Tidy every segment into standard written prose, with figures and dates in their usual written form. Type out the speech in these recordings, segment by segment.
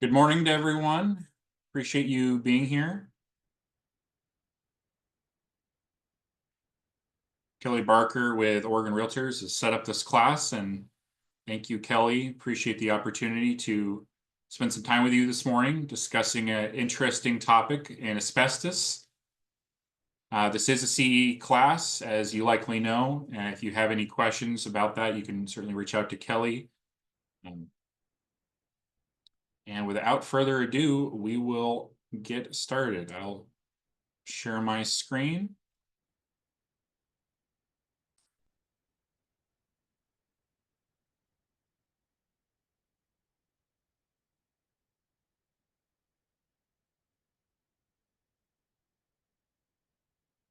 Good morning to everyone. Appreciate you being here. Kelly Barker with Oregon Realtors has set up this class, and thank you, Kelly. Appreciate the opportunity to spend some time with you this morning discussing an interesting topic in asbestos. This is a CE class, as you likely know, and if you have any questions about that, you can certainly reach out to Kelly. And without further ado, we will get started. I'll share my screen.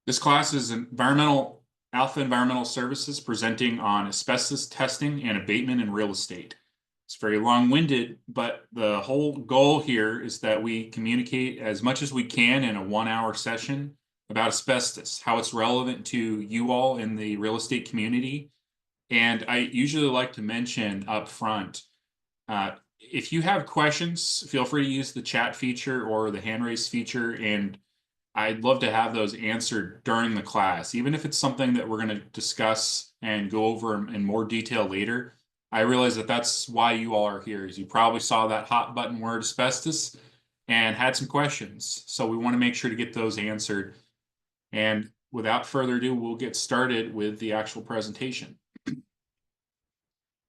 This class is Alpha Environmental Services presenting on asbestos testing and abatement in real estate. It's very long-winded, but the whole goal here is that we communicate as much as we can in a 1-hour session about asbestos, how it's relevant to you all in the real estate community. And I usually like to mention up front, if you have questions, feel free to use the chat feature or the hand raise feature, and I'd love to have those answered during the class, even if it's something that we're going to discuss and go over in more detail later. I realize that that's why you all are here, is you probably saw that hot button word asbestos and had some questions. So we want to make sure to get those answered. And without further ado, we'll get started with the actual presentation.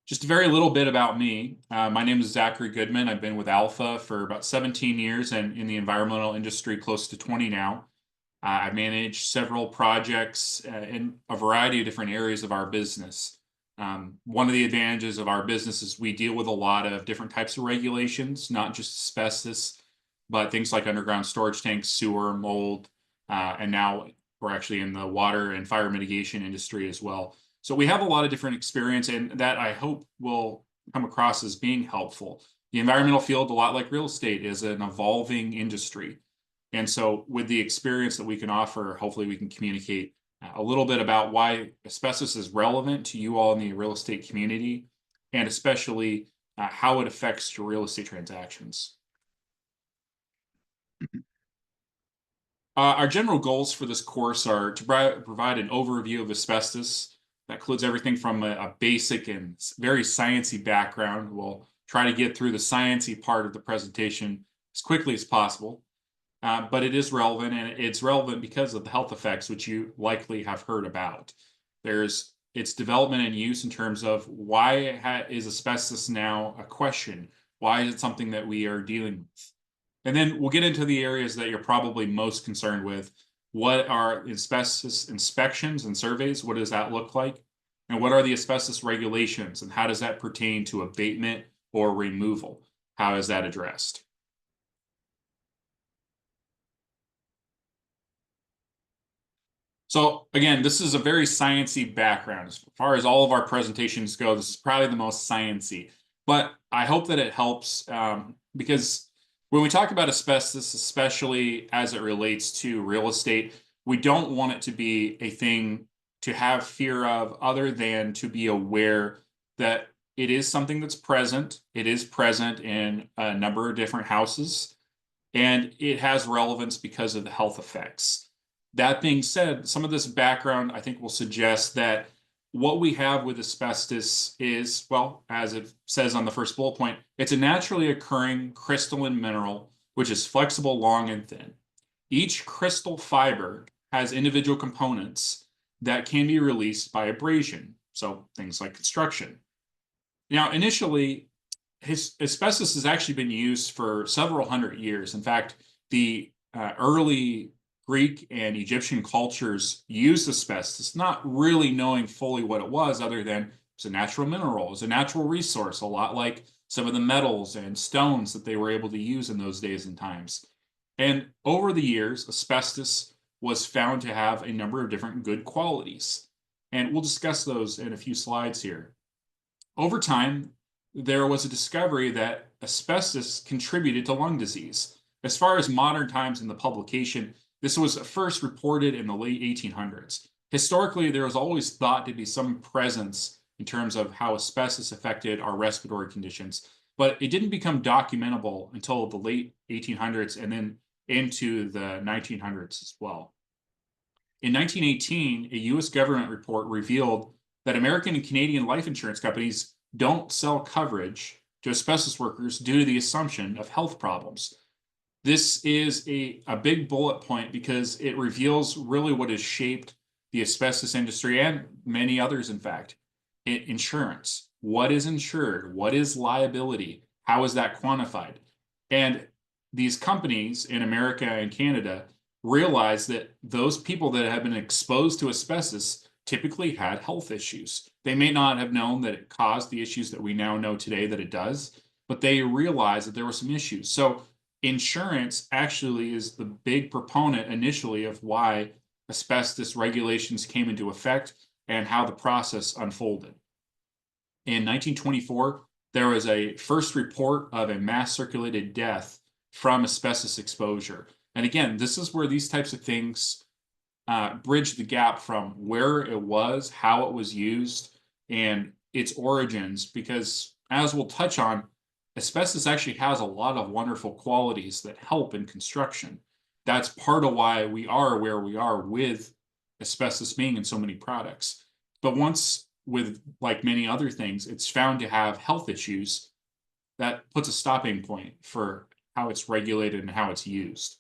Just a very little bit about me. My name is Zachary Goodman. I've been with Alpha for about 17 years and in the environmental industry close to 20 now. I've managed several projects in a variety of different areas of our business. One of the advantages of our business is we deal with a lot of different types of regulations, not just asbestos, but things like underground storage tanks, sewer, mold, and now we're actually in the water and fire mitigation industry as well. So we have a lot of different experience, and that I hope will come across as being helpful. The environmental field, a lot like real estate, is an evolving industry. And so with the experience that we can offer, hopefully we can communicate a little bit about why asbestos is relevant to you all in the real estate community, and especially how it affects your real estate transactions. Our general goals for this course are to provide an overview of asbestos. That includes everything from a basic and very sciencey background. We'll try to get through the sciencey part of the presentation as quickly as possible, but it is relevant, and it's relevant because of the health effects, which you likely have heard about. There's its development and use in terms of why is asbestos now a question? Why is it something that we are dealing with? And then we'll get into the areas that you're probably most concerned with. What are asbestos inspections and surveys? What does that look like? And what are the asbestos regulations? And how does that pertain to abatement or removal? How is that addressed? So again, this is a very sciencey background. As far as all of our presentations go, this is probably the most sciencey. But I hope that it helps because when we talk about asbestos, especially as it relates to real estate, we don't want it to be a thing to have fear of, other than to be aware that it is something that's present. It is present in a number of different houses, and it has relevance because of the health effects. That being said, some of this background, I think, will suggest that what we have with asbestos is, well, as it says on the first bullet point, it's a naturally occurring crystalline mineral, which is flexible, long, and thin. Each crystal fiber has individual components that can be released by abrasion, so things like construction. Now, initially, asbestos has actually been used for several hundred years. In fact, the early Greek and Egyptian cultures used asbestos, not really knowing fully what it was, other than it's a natural mineral, it's a natural resource, a lot like some of the metals and stones that they were able to use in those days and times. And over the years, asbestos was found to have a number of different good qualities. And we'll discuss those in a few slides here. Over time, there was a discovery that asbestos contributed to lung disease. As far as modern times in the publication, this was first reported in the late 1800s. Historically, there was always thought to be some presence in terms of how asbestos affected our respiratory conditions, but it didn't become documentable until the late 1800s and then into the 1900s as well. In 1918, a US government report revealed that American and Canadian life insurance companies don't sell coverage to asbestos workers due to the assumption of health problems. This is a big bullet point because it reveals really what has shaped the asbestos industry and many others, in fact. Insurance. What is insured? What is liability? How is that quantified? And these companies in America and Canada realize that those people that have been exposed to asbestos typically had health issues. They may not have known that it caused the issues that we now know today that it does, but they realized that there were some issues. So insurance actually is the big proponent initially of why asbestos regulations came into effect and how the process unfolded. In 1924, there was a first report of a mass circulated death from asbestos exposure. And again, this is where these types of things bridge the gap from where it was, how it was used, and its origins, because as we'll touch on, asbestos actually has a lot of wonderful qualities that help in construction. That's part of why we are where we are with asbestos being in so many products. But once, with like many other things, it's found to have health issues, that puts a stopping point for how it's regulated and how it's used.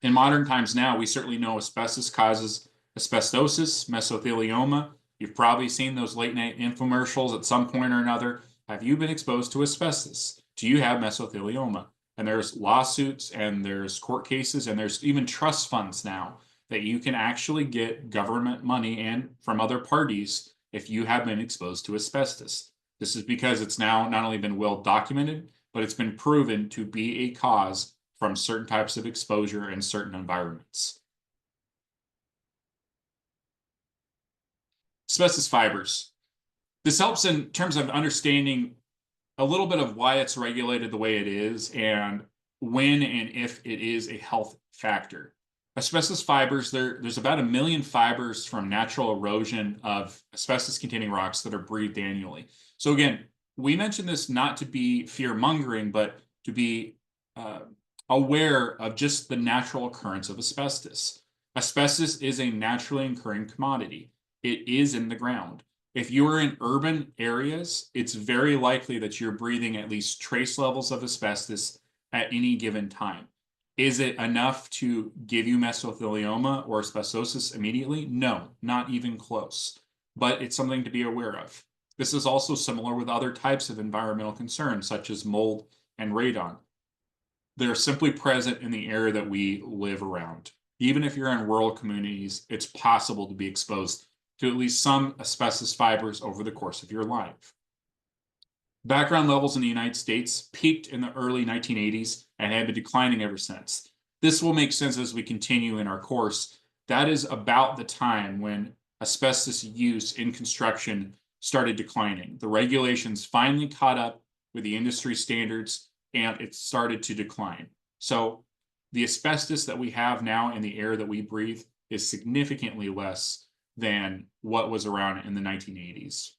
In modern times now, we certainly know asbestos causes asbestosis, mesothelioma. You've probably seen those late night infomercials at some point or another. Have you been exposed to asbestos? Do you have mesothelioma? And there's lawsuits and there's court cases and there's even trust funds now that you can actually get government money and from other parties if you have been exposed to asbestos. This is because it's now not only been well documented, but it's been proven to be a cause from certain types of exposure in certain environments. Asbestos fibers. This helps in terms of understanding a little bit of why it's regulated the way it is and when and if it is a health factor. Asbestos fibers, there's about 1 million fibers from natural erosion of asbestos-containing rocks that are breathed annually. So again, we mentioned this not to be fear-mongering, but to be aware of just the natural occurrence of asbestos. Asbestos is a naturally occurring commodity. It is in the ground. If you are in urban areas, it's very likely that you're breathing at least trace levels of asbestos at any given time. Is it enough to give you mesothelioma or asbestosis immediately? No, not even close. But it's something to be aware of. This is also similar with other types of environmental concerns, such as mold and radon. They're simply present in the area that we live around. Even if you're in rural communities, it's possible to be exposed to at least some asbestos fibers over the course of your life. Background levels in the United States peaked in the early 1980s and have been declining ever since. This will make sense as we continue in our course. That is about the time when asbestos use in construction started declining. The regulations finally caught up with the industry standards and it started to decline. So the asbestos that we have now in the air that we breathe is significantly less than what was around in the 1980s.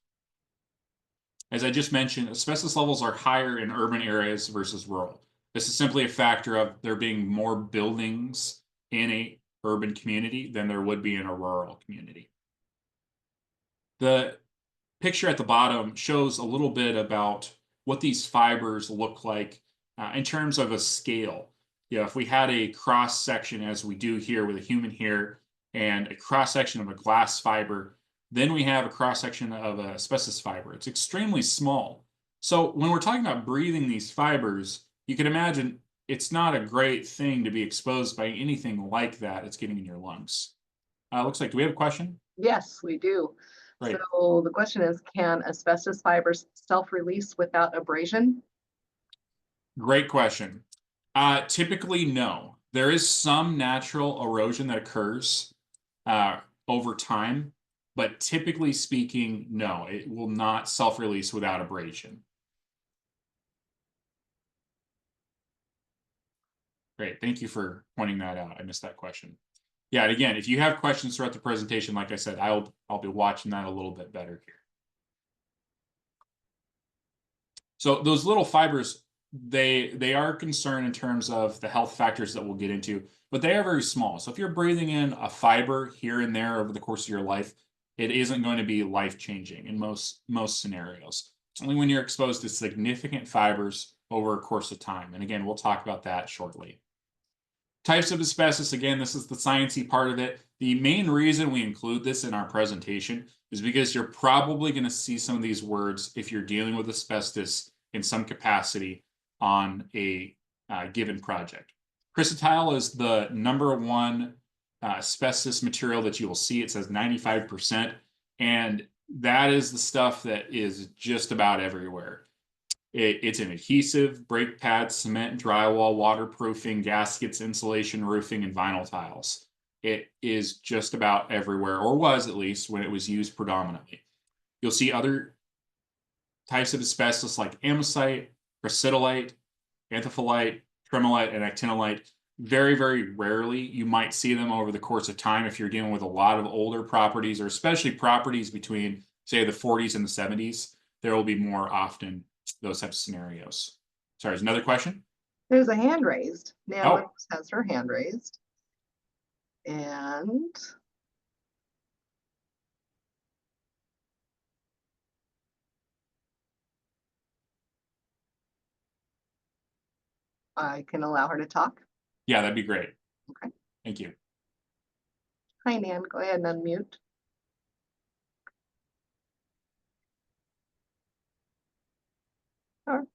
As I just mentioned, asbestos levels are higher in urban areas versus rural. This is simply a factor of there being more buildings in a urban community than there would be in a rural community. The picture at the bottom shows a little bit about what these fibers look like in terms of a scale. You know, if we had a cross section as we do here with a human hair and a cross section of a glass fiber, then we have a cross section of a asbestos fiber. It's extremely small. So when we're talking about breathing these fibers, you can imagine it's not a great thing to be exposed by anything like that that's getting in your lungs. Looks like, do we have a question? Yes, we do. Right. So the question is, can asbestos fibers self-release without abrasion? Great question. Typically, no. There is some natural erosion that occurs over time, but typically speaking, no, it will not self-release without abrasion. Great, thank you for pointing that out. I missed that question. Yeah, and again, if you have questions throughout the presentation, like I said, I'll be watching that a little bit better here. So those little fibers, they are concerned in terms of the health factors that we'll get into, but they are very small. So if you're breathing in a fiber here and there over the course of your life, it isn't going to be life-changing in most scenarios. It's only when you're exposed to significant fibers over a course of time. And again, we'll talk about that shortly. Types of asbestos, again, this is the sciencey part of it. The main reason we include this in our presentation is because you're probably going to see some of these words if you're dealing with asbestos in some capacity on a given project. Chrysotile is the #1 asbestos material that you will see. It says 95%, and that is the stuff that is just about everywhere. It's an adhesive, brake pads, cement, drywall, waterproofing, gaskets, insulation, roofing, and vinyl tiles. It is just about everywhere, or was at least when it was used predominantly. You'll see other types of asbestos like amosite, chrysotile, anthophylite, tremolite, and actinolite. Very, very rarely you might see them over the course of time if you're dealing with a lot of older properties, or especially properties between, say, the 40s and the 70s. There will be more often those types of scenarios. Sorry, is another question? There's a hand raised. Nan Oh. Williams has her hand raised. And I can allow her to talk. Yeah, that'd be great. Okay. Thank you. Hi, Nan. Go ahead and unmute. Sure.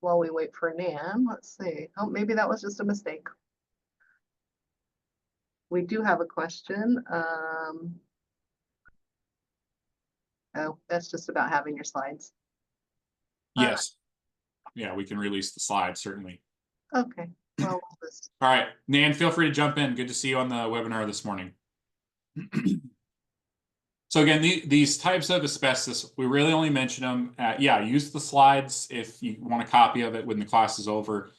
While we wait for Nan, let's see. Oh, maybe that was just a mistake. We do have a question. Oh, that's just about having your slides. Yes. Yeah, we can release the slide, certainly. Okay. Well, we'll just... All right, Nan, feel free to jump in. Good to see you on the webinar this morning. So again, these types of asbestos, we really only mention them. Yeah, use the slides if you want a copy of it when the class is over.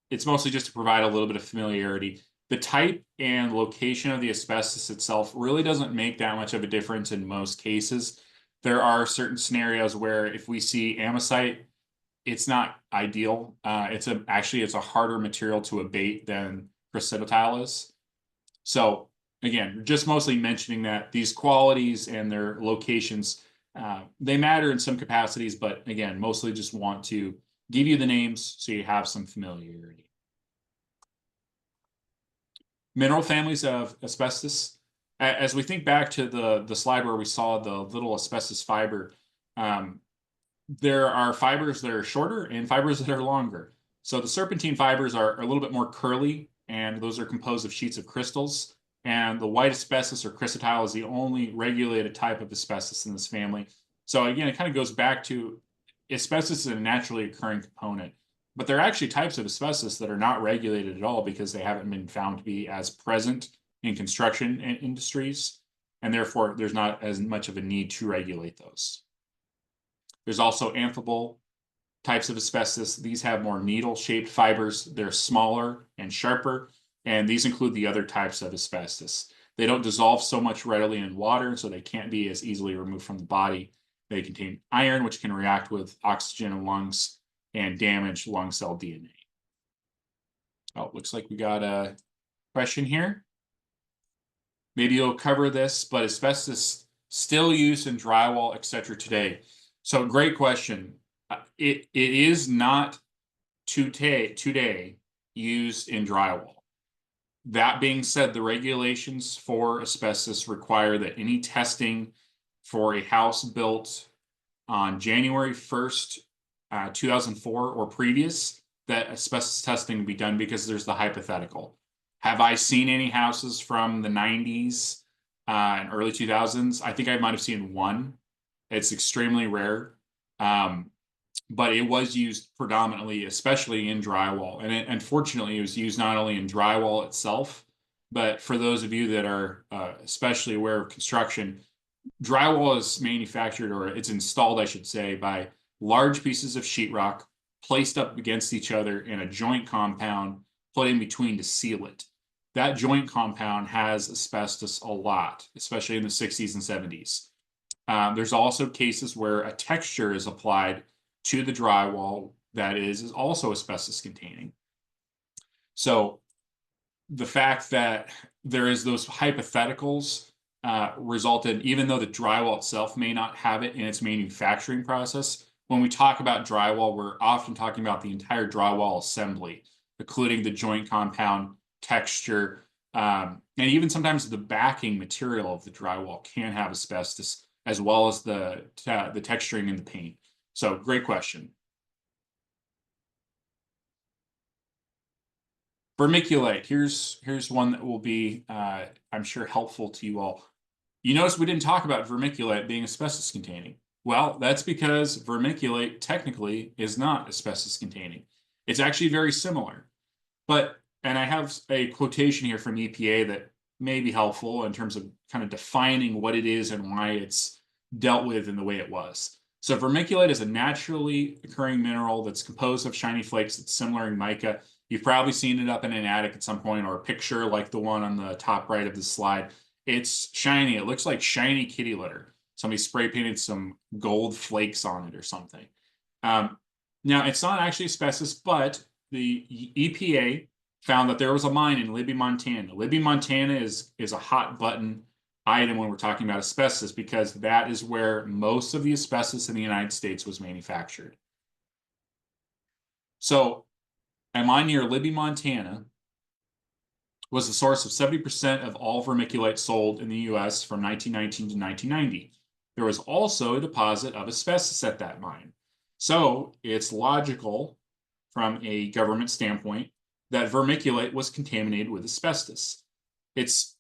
It's mostly just to provide a little bit of familiarity. The type and location of the asbestos itself really doesn't make that much of a difference in most cases. There are certain scenarios where if we see amosite, it's not ideal. Actually it's a harder material to abate than chrysotile is. So again, just mostly mentioning that these qualities and their locations, they matter in some capacities, but again, mostly just want to give you the names so you have some familiarity. Mineral families of asbestos. As we think back to the slide where we saw the little asbestos fiber, there are fibers that are shorter and fibers that are longer. So the serpentine fibers are a little bit more curly, and those are composed of sheets of crystals. And the white asbestos or chrysotile is the only regulated type of asbestos in this family. So again, it kind of goes back to asbestos is a naturally occurring component, but there are actually types of asbestos that are not regulated at all because they haven't been found to be as present in construction industries, and therefore there's not as much of a need to regulate those. There's also amphibole types of asbestos. These have more needle-shaped fibers. They're smaller and sharper, and these include the other types of asbestos. They don't dissolve so much readily in water, so they can't be as easily removed from the body. They contain iron, which can react with oxygen in lungs and damage lung cell DNA. Oh, looks like we got a question here. Maybe you'll cover this, but asbestos still used in drywall, etc. today. So great question. It is not today used in drywall. That being said, the regulations for asbestos require that any testing for a house built on January 1st, 2004 or previous, that asbestos testing be done because there's the hypothetical. Have I seen any houses from the 90s and early 2000s? I think I might have seen one. It's extremely rare. But it was used predominantly, especially in drywall. And unfortunately, it was used not only in drywall itself, but for those of you that are especially aware of construction, drywall is manufactured, or it's installed, I should say, by large pieces of sheetrock placed up against each other in a joint compound put in between to seal it. That joint compound has asbestos a lot, especially in the 60s and 70s. There's also cases where a texture is applied to the drywall that is also asbestos containing. So the fact that there is those hypotheticals resulted, even though the drywall itself may not have it in its manufacturing process, when we talk about drywall, we're often talking about the entire drywall assembly, including the joint compound, texture, and even sometimes the backing material of the drywall can have asbestos, as well as the texturing in the paint. So great question. Vermiculite, here's one that will be, I'm sure, helpful to you all. You notice we didn't talk about vermiculite being asbestos containing. Well, that's because vermiculite technically is not asbestos containing. It's actually very similar. But, and I have a quotation here from EPA that may be helpful in terms of kind of defining what it is and why it's dealt with in the way it was. So vermiculite is a naturally occurring mineral that's composed of shiny flakes that's similar in mica. You've probably seen it up in an attic at some point, or a picture like the one on the top right of the slide. It's shiny. It looks like shiny kitty litter. Somebody spray painted some gold flakes on it or something. Now, it's not actually asbestos, but the EPA found that there was a mine in Libby, Montana. Libby, Montana is a hot button item when we're talking about asbestos, because that is where most of the asbestos in the United States was manufactured. So a mine near Libby, Montana was the source of 70% of all vermiculite sold in the US from 1919 to 1990. There was also a deposit of asbestos at that mine. So it's logical from a government standpoint that vermiculite was contaminated with asbestos. It's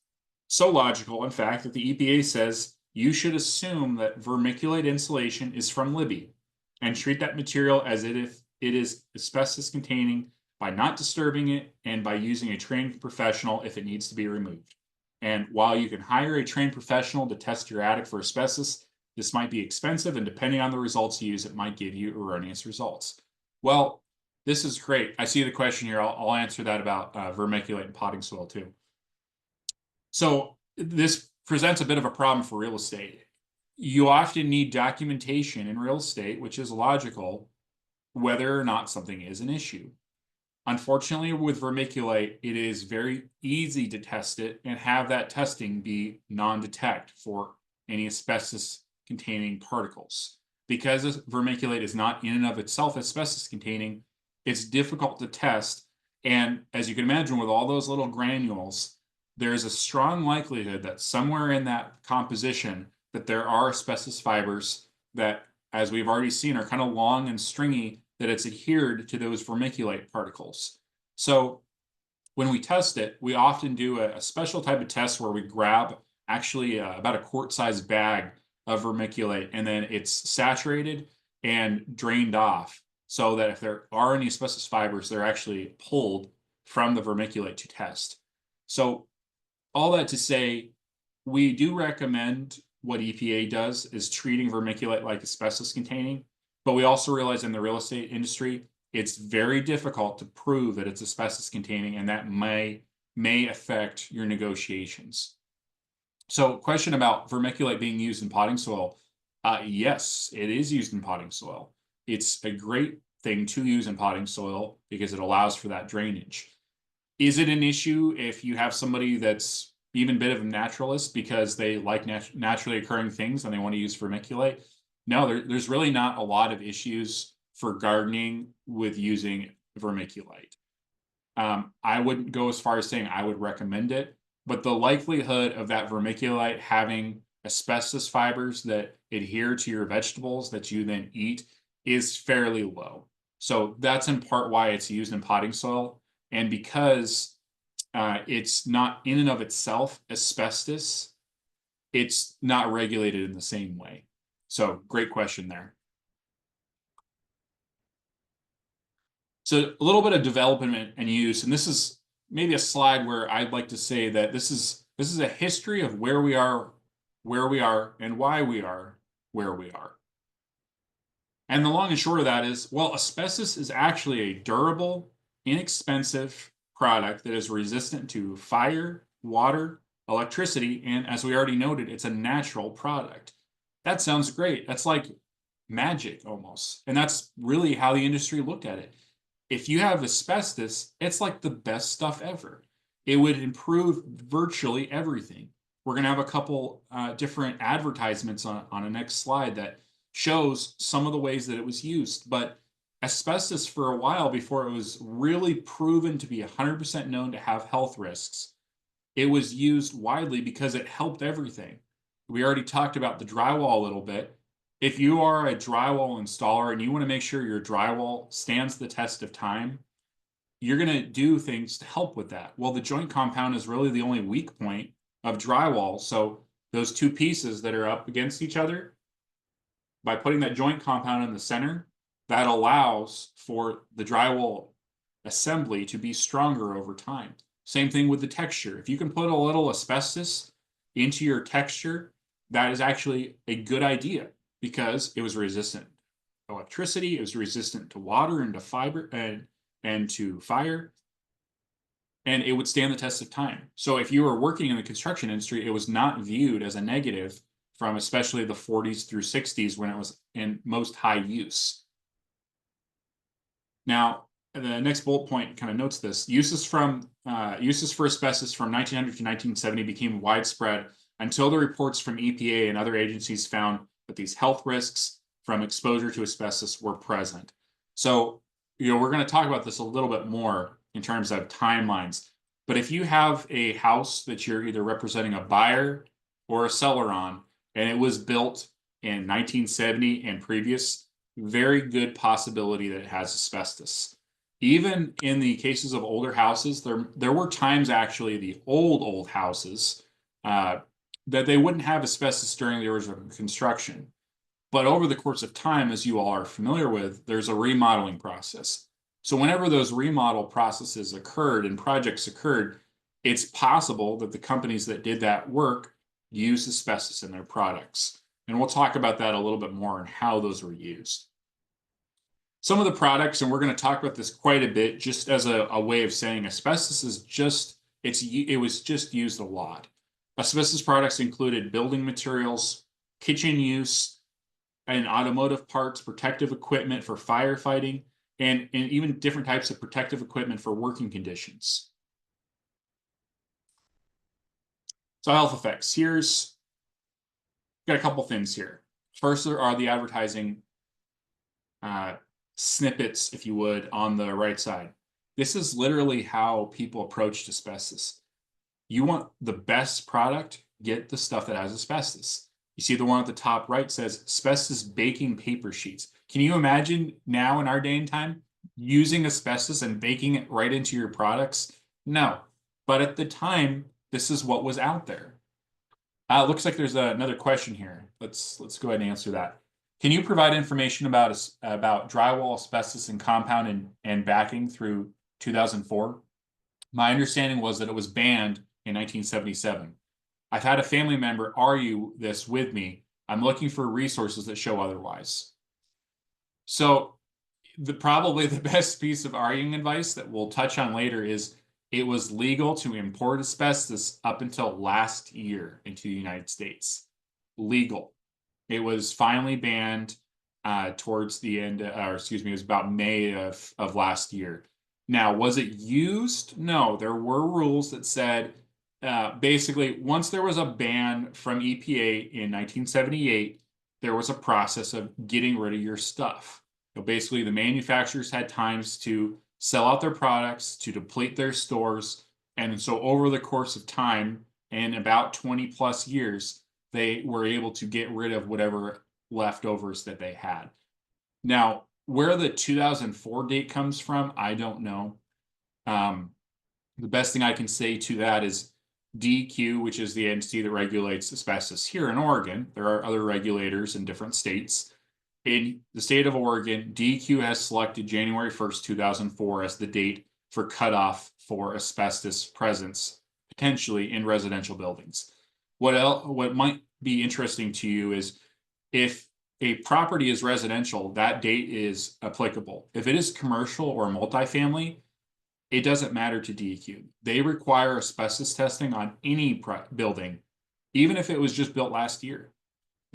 so logical, in fact, that the EPA says you should assume that vermiculite insulation is from Libby and treat that material as if it is asbestos containing by not disturbing it and by using a trained professional if it needs to be removed. And while you can hire a trained professional to test your attic for asbestos, this might be expensive, and depending on the results you use, it might give you erroneous results. Well, this is great. I see the question here. I'll answer that about vermiculite and potting soil too. So this presents a bit of a problem for real estate. You often need documentation in real estate, which is logical, whether or not something is an issue. Unfortunately, with vermiculite, it is very easy to test it and have that testing be non-detect for any asbestos-containing particles. Because vermiculite is not in and of itself asbestos-containing, it's difficult to test. And as you can imagine, with all those little granules, there's a strong likelihood that somewhere in that composition that there are asbestos fibers that, as we've already seen, are kind of long and stringy, that it's adhered to those vermiculite particles. So when we test it, we often do a special type of test where we grab actually about a quart-sized bag of vermiculite, and then it's saturated and drained off so that if there are any asbestos fibers, they're actually pulled from the vermiculite to test. So all that to say, we do recommend what EPA does is treating vermiculite like asbestos containing, but we also realize in the real estate industry, it's very difficult to prove that it's asbestos containing, and that may affect your negotiations. So question about vermiculite being used in potting soil. Yes, it is used in potting soil. It's a great thing to use in potting soil because it allows for that drainage. Is it an issue if you have somebody that's even a bit of a naturalist because they like naturally occurring things and they want to use vermiculite? No, there's really not a lot of issues for gardening with using vermiculite. I wouldn't go as far as saying I would recommend it, but the likelihood of that vermiculite having asbestos fibers that adhere to your vegetables that you then eat is fairly low. So that's in part why it's used in potting soil. And because it's not in and of itself asbestos, it's not regulated in the same way. So great question there. So a little bit of development and use, and this is maybe a slide where I'd like to say that this is a history of where we are, and why we are where we are. And the long and short of that is, well, asbestos is actually a durable, inexpensive product that is resistant to fire, water, electricity, and as we already noted, it's a natural product. That sounds great. That's like magic almost. And that's really how the industry looked at it. If you have asbestos, it's like the best stuff ever. It would improve virtually everything. We're going to have a couple different advertisements on a next slide that shows some of the ways that it was used. But asbestos, for a while before it was really proven to be 100% known to have health risks, it was used widely because it helped everything. We already talked about the drywall a little bit. If you are a drywall installer and you want to make sure your drywall stands the test of time, you're going to do things to help with that. Well, the joint compound is really the only weak point of drywall. So those two pieces that are up against each other, by putting that joint compound in the center, that allows for the drywall assembly to be stronger over time. Same thing with the texture. If you can put a little asbestos into your texture, that is actually a good idea because it was resistant to electricity, it was resistant to water and to fiber and to fire, and it would stand the test of time. So if you were working in the construction industry, it was not viewed as a negative from especially the 40s through 60s when it was in most high use. Now, the next bullet point kind of notes this. Uses for asbestos from 1900 to 1970 became widespread until the reports from EPA and other agencies found that these health risks from exposure to asbestos were present. So, we're going to talk about this a little bit more in terms of timelines. But if you have a house that you're either representing a buyer or a seller on, and it was built in 1970 and previous, very good possibility that it has asbestos. Even in the cases of older houses, there were times actually the old houses that they wouldn't have asbestos during the original construction. But over the course of time, as you all are familiar with, there's a remodeling process. So whenever those remodel processes occurred and projects occurred, it's possible that the companies that did that work used asbestos in their products. And we'll talk about that a little bit more and how those were used. Some of the products, and we're going to talk about this quite a bit, just as a way of saying asbestos is just, it was just used a lot. Asbestos products included building materials, kitchen use, and automotive parts, protective equipment for firefighting, and even different types of protective equipment for working conditions. So health effects. Here's got a couple things here. First, there are the advertising snippets, if you would, on the right side. This is literally how people approach asbestos. You want the best product, get the stuff that has asbestos. You see the one at the top right says asbestos baking paper sheets. Can you imagine now in our day and time using asbestos and baking it right into your products? No. But at the time, this is what was out there. Looks like there's another question here. Let's go ahead and answer that. Can you provide information about drywall, asbestos, and compound and backing through 2004? My understanding was that it was banned in 1977. I've had a family member argue this with me. I'm looking for resources that show otherwise. So probably the best piece of arguing advice that we'll touch on later is it was legal to import asbestos up until last year into the United States. Legal. It was finally banned towards the end, or excuse me, it was about May of last year. Now, was it used? No, there were rules that said basically once there was a ban from EPA in 1978, there was a process of getting rid of your stuff. So basically, the manufacturers had times to sell out their products, to deplete their stores. And so over the course of time, and about 20 plus years, they were able to get rid of whatever leftovers that they had. Now, where the 2004 date comes from, I don't know. The best thing I can say to that is DEQ, which is the entity that regulates asbestos here in Oregon. There are other regulators in different states. In the state of Oregon, DEQ has selected January 1st, 2004 as the date for cutoff for asbestos presence, potentially in residential buildings. What might be interesting to you is if a property is residential, that date is applicable. If it is commercial or multifamily, it doesn't matter to DEQ. They require asbestos testing on any building, even if it was just built last year.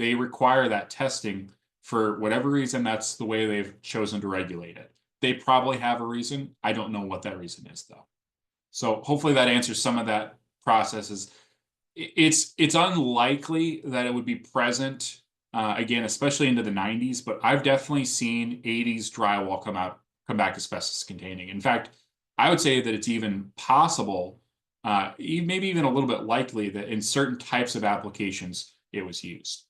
they require that testing for whatever reason. That's the way they've chosen to regulate it. They probably have a reason. I don't know what that reason is, though. So hopefully that answers some of that processes. It's unlikely that it would be present again, especially into the 90s, but I've definitely seen 80s drywall come back asbestos containing. In fact, I would say that it's even possible, maybe even a little bit likely, that in certain types of applications it was used.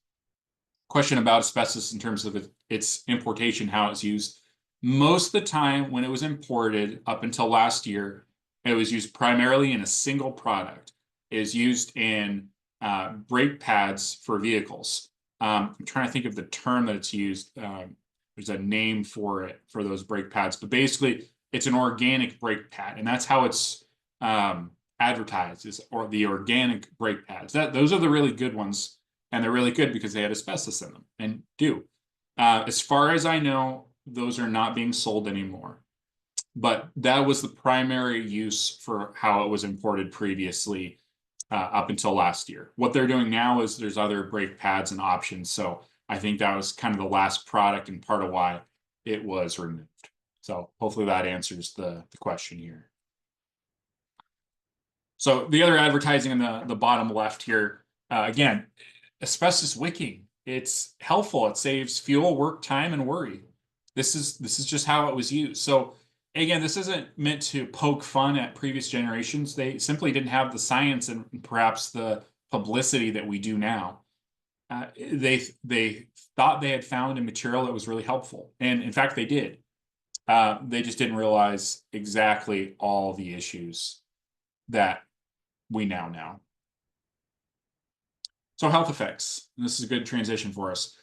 Question about asbestos in terms of its importation, how it's used. Most of the time when it was imported up until last year, it was used primarily in a single product. It is used in brake pads for vehicles. I'm trying to think of the term that it's used. There's a name for it, for those brake pads, but basically it's an organic brake pad, and that's how it's advertised, is or the organic brake pads. Those are the really good ones, and they're really good because they had asbestos in them, and do. As far as I know, those are not being sold anymore. But that was the primary use for how it was imported previously up until last year. What they're doing now is there's other brake pads and options. So I think that was kind of the last product and part of why it was removed. So hopefully that answers the question here. So the other advertising in the bottom left here, again, asbestos wicking. It's helpful. It saves fuel, work, time, and worry. This is just how it was used. So again, this isn't meant to poke fun at previous generations. They simply didn't have the science and perhaps the publicity that we do now. They thought they had found a material that was really helpful, and in fact, they did. They just didn't realize exactly all the issues that we now know. So health effects. And this is a good transition for us.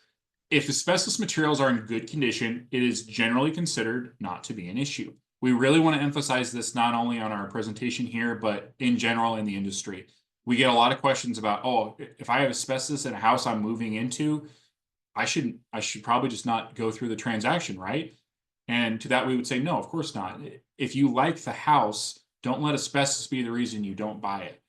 If asbestos materials are in good condition, it is generally considered not to be an issue. We really want to emphasize this not only on our presentation here, but in general in the industry. We get a lot of questions about, oh, if I have asbestos in a house I'm moving into, I should probably just not go through the transaction, right? And to that we would say, no, of course not. If you like the house, don't let asbestos be the reason you don't buy it.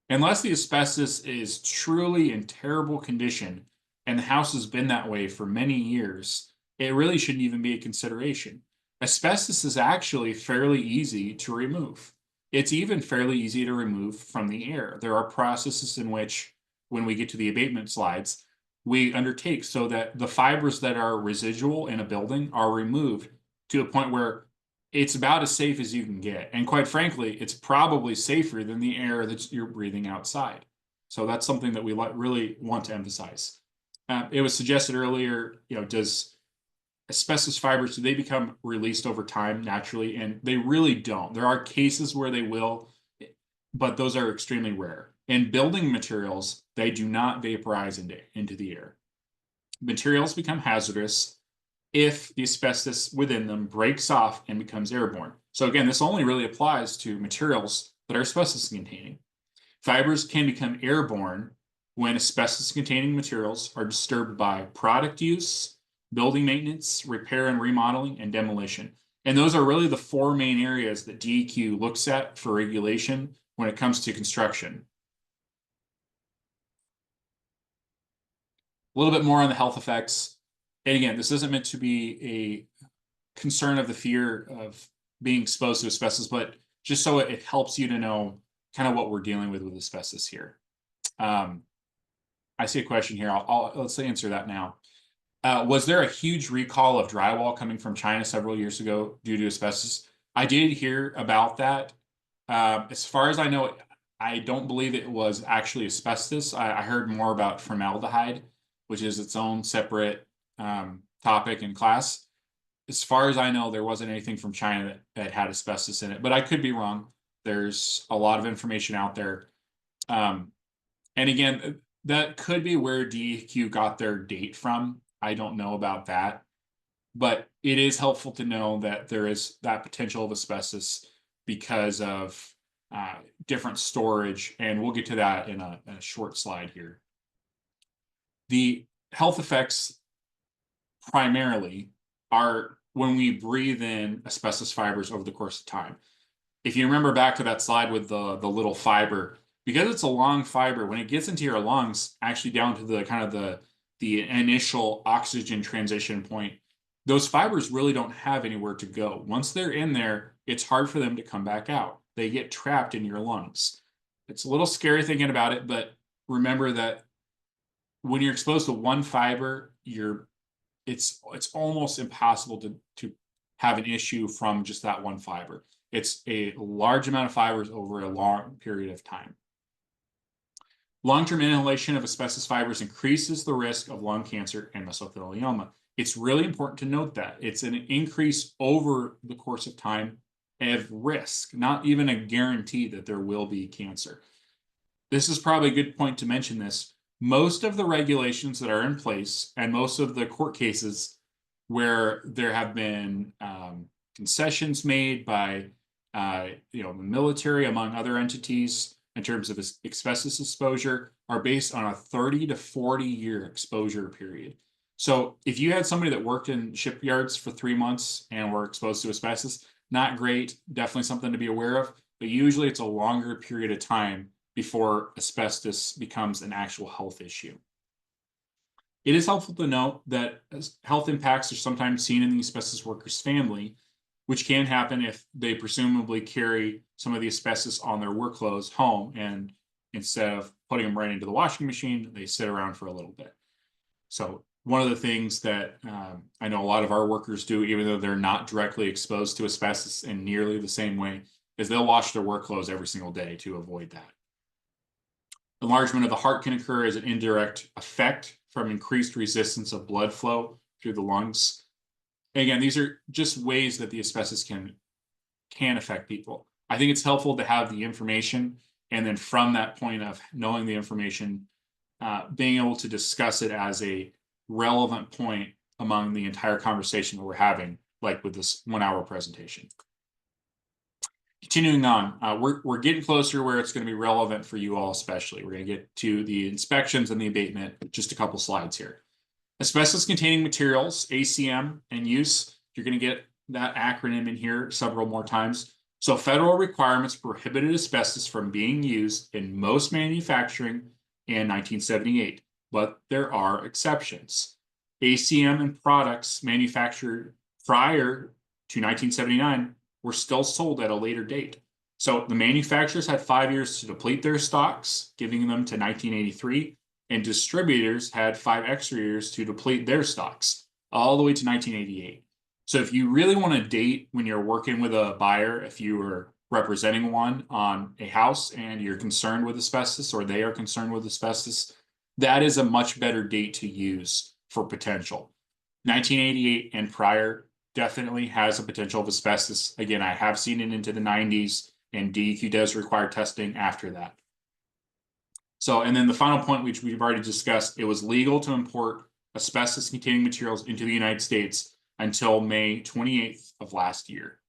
Unless the asbestos is truly in terrible condition and the house has been that way for many years, it really shouldn't even be a consideration. Asbestos is actually fairly easy to remove. It's even fairly easy to remove from the air. There are processes in which, when we get to the abatement slides, we undertake so that the fibers that are residual in a building are removed to a point where it's about as safe as you can get. And quite frankly, it's probably safer than the air that you're breathing outside. So that's something that we really want to emphasize. It was suggested earlier, does asbestos fibers, do they become released over time naturally? And they really don't. There are cases where they will, but those are extremely rare. In building materials, they do not vaporize into the air. Materials become hazardous if the asbestos within them breaks off and becomes airborne. So again, this only really applies to materials that are asbestos containing. Fibers can become airborne when asbestos containing materials are disturbed by product use, building maintenance, repair and remodeling, and demolition. And those are really the four main areas that DEQ looks at for regulation when it comes to construction. A little bit more on the health effects. And again, this isn't meant to be a concern of the fear of being exposed to asbestos, but just so it helps you to know kind of what we're dealing with asbestos here. I see a question here. Let's answer that now. Was there a huge recall of drywall coming from China several years ago due to asbestos? I did hear about that. As far as I know, I don't believe it was actually asbestos. I heard more about formaldehyde, which is its own separate topic in class. As far as I know, there wasn't anything from China that had asbestos in it, but I could be wrong. There's a lot of information out there. And again, that could be where DEQ got their date from. I don't know about that, but it is helpful to know that there is that potential of asbestos because of different storage, and we'll get to that in a short slide here. The health effects primarily are when we breathe in asbestos fibers over the course of time. If you remember back to that slide with the little fiber, because it's a long fiber, when it gets into your lungs, actually down to the kind of the initial oxygen transition point, those fibers really don't have anywhere to go. Once they're in there, it's hard for them to come back out. They get trapped in your lungs. It's a little scary thinking about it, but remember that when you're exposed to one fiber, it's almost impossible to have an issue from just that one fiber. It's a large amount of fibers over a long period of time. Long-term inhalation of asbestos fibers increases the risk of lung cancer and mesothelioma. It's really important to note that. It's an increase over the course of time of risk, not even a guarantee that there will be cancer. This is probably a good point to mention this. Most of the regulations that are in place and most of the court cases where there have been concessions made by the military, among other entities, in terms of asbestos exposure, are based on a 30 to 40 year exposure period. So if you had somebody that worked in shipyards for 3 months and were exposed to asbestos, not great, definitely something to be aware of, but usually it's a longer period of time before asbestos becomes an actual health issue. It is helpful to note that health impacts are sometimes seen in the asbestos worker's family, which can happen if they presumably carry some of the asbestos on their work clothes home, and instead of putting them right into the washing machine, they sit around for a little bit. So one of the things that I know a lot of our workers do, even though they're not directly exposed to asbestos in nearly the same way, is they'll wash their work clothes every single day to avoid that. Enlargement of the heart can occur as an indirect effect from increased resistance of blood flow through the lungs. Again, these are just ways that the asbestos can affect people. I think it's helpful to have the information, and then from that point of knowing the information, being able to discuss it as a relevant point among the entire conversation that we're having, like with this 1 hour presentation. Continuing on, we're getting closer where it's going to be relevant for you all, especially. We're going to get to the inspections and the abatement, just a couple slides here. Asbestos-containing materials, ACM, and use. You're going to get that acronym in here several more times. So federal requirements prohibited asbestos from being used in most manufacturing in 1978, but there are exceptions. ACM and products manufactured prior to 1979 were still sold at a later date. So the manufacturers had 5 years to deplete their stocks, giving them to 1983, and distributors had 5 extra years to deplete their stocks, all the way to 1988. So if you really want to date when you're working with a buyer, if you were representing one on a house and you're concerned with asbestos, or they are concerned with asbestos, that is a much better date to use for potential. 1988 and prior definitely has a potential of asbestos. Again, I have seen it into the 90s, and DEQ does require testing after that. So, and then the final point, which we've already discussed, it was legal to import asbestos-containing materials into the United States until May 28th of last year.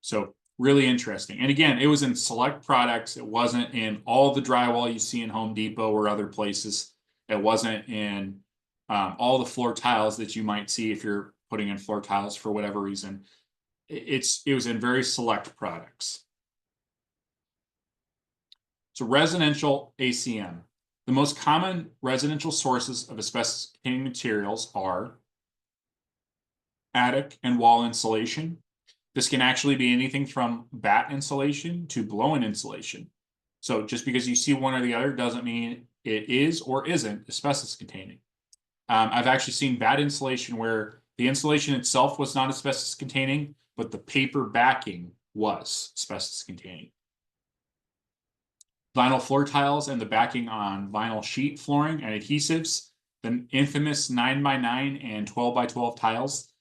So really interesting. And again, it was in select products. It wasn't in all the drywall you see in Home Depot or other places. It wasn't in all the floor tiles that you might see if you're putting in floor tiles for whatever reason. It was in very select products. So residential ACM. The most common residential sources of asbestos-containing materials are attic and wall insulation. This can actually be anything from bat insulation to blow-in insulation. So just because you see one or the other doesn't mean it is or isn't asbestos-containing. I've actually seen bat insulation where the insulation itself was not asbestos-containing, but the paper backing was asbestos-containing. Vinyl floor tiles and the backing on vinyl sheet flooring and adhesives, the infamous 9x9 and 12x12 tiles.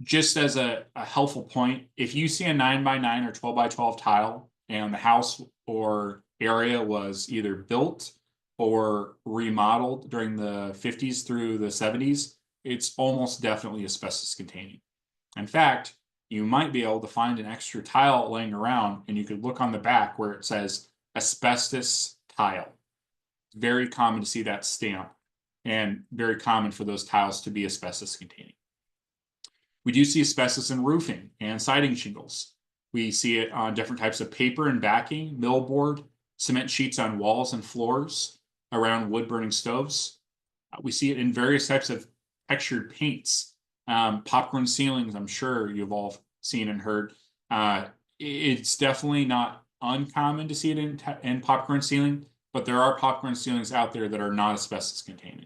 Just as a helpful point, if you see a 9x9 or 12x12 tile and the house or area was either built or remodeled during the 50s through the 70s, it's almost definitely asbestos containing. In fact, you might be able to find an extra tile laying around, and you could look on the back where it says asbestos tile. Very common to see that stamp, and very common for those tiles to be asbestos containing. We do see asbestos in roofing and siding shingles. We see it on different types of paper and backing, millboard, cement sheets on walls and floors, around wood burning stoves. We see it in various types of textured paints, popcorn ceilings. I'm sure you've all seen and heard. It's definitely not uncommon to see it in popcorn ceiling, but there are popcorn ceilings out there that are not asbestos containing.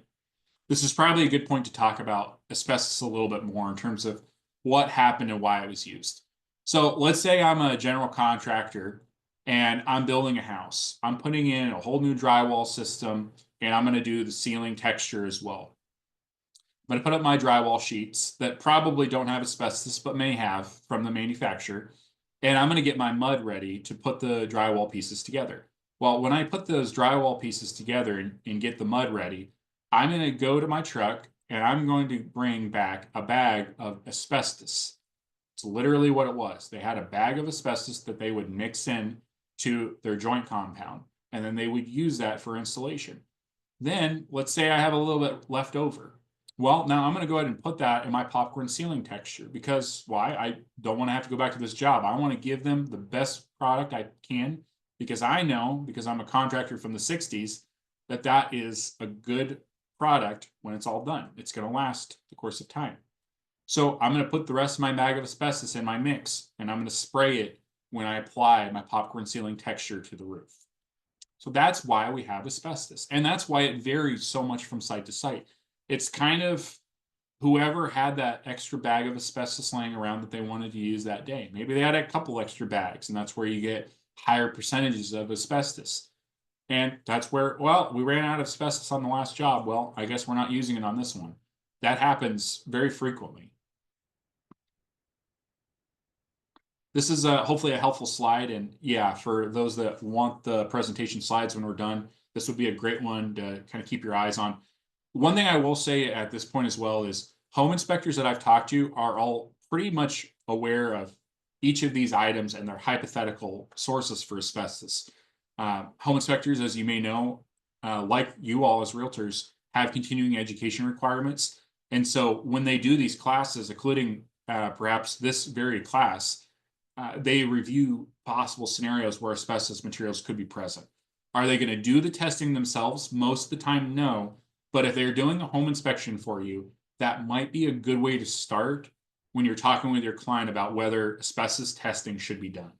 This is probably a good point to talk about asbestos a little bit more in terms of what happened and why it was used. So let's say I'm a general contractor and I'm building a house. I'm putting in a whole new drywall system and I'm going to do the ceiling texture as well. I'm going to put up my drywall sheets that probably don't have asbestos but may have from the manufacturer. And I'm going to get my mud ready to put the drywall pieces together. Well, when I put those drywall pieces together and get the mud ready, I'm going to go to my truck and I'm going to bring back a bag of asbestos. It's literally what it was. They had a bag of asbestos that they would mix in to their joint compound, and then they would use that for insulation. Then let's say I have a little bit left over. Well, now I'm going to go ahead and put that in my popcorn ceiling texture because why? I don't want to have to go back to this job. I want to give them the best product I can because I know, because I'm a contractor from the 60s, that that is a good product when it's all done. It's going to last the course of time. So I'm going to put the rest of my bag of asbestos in my mix and I'm going to spray it when I apply my popcorn ceiling texture to the roof. So that's why we have asbestos. And that's why it varies so much from site to site. It's kind of whoever had that extra bag of asbestos laying around that they wanted to use that day. Maybe they had a couple extra bags, and that's where you get higher percentages of asbestos. And that's where, well, we ran out of asbestos on the last job. Well, I guess we're not using it on this one. That happens very frequently. This is hopefully a helpful slide. And yeah, for those that want the presentation slides when we're done, this would be a great one to kind of keep your eyes on. One thing I will say at this point as well is home inspectors that I've talked to are all pretty much aware of each of these items and their hypothetical sources for asbestos. Home inspectors, as you may know, like you all as realtors, have continuing education requirements. And so when they do these classes, including perhaps this very class, they review possible scenarios where asbestos materials could be present. Are they going to do the testing themselves? Most of the time, no. But if they're doing a home inspection for you, that might be a good way to start when you're talking with your client about whether asbestos testing should be done.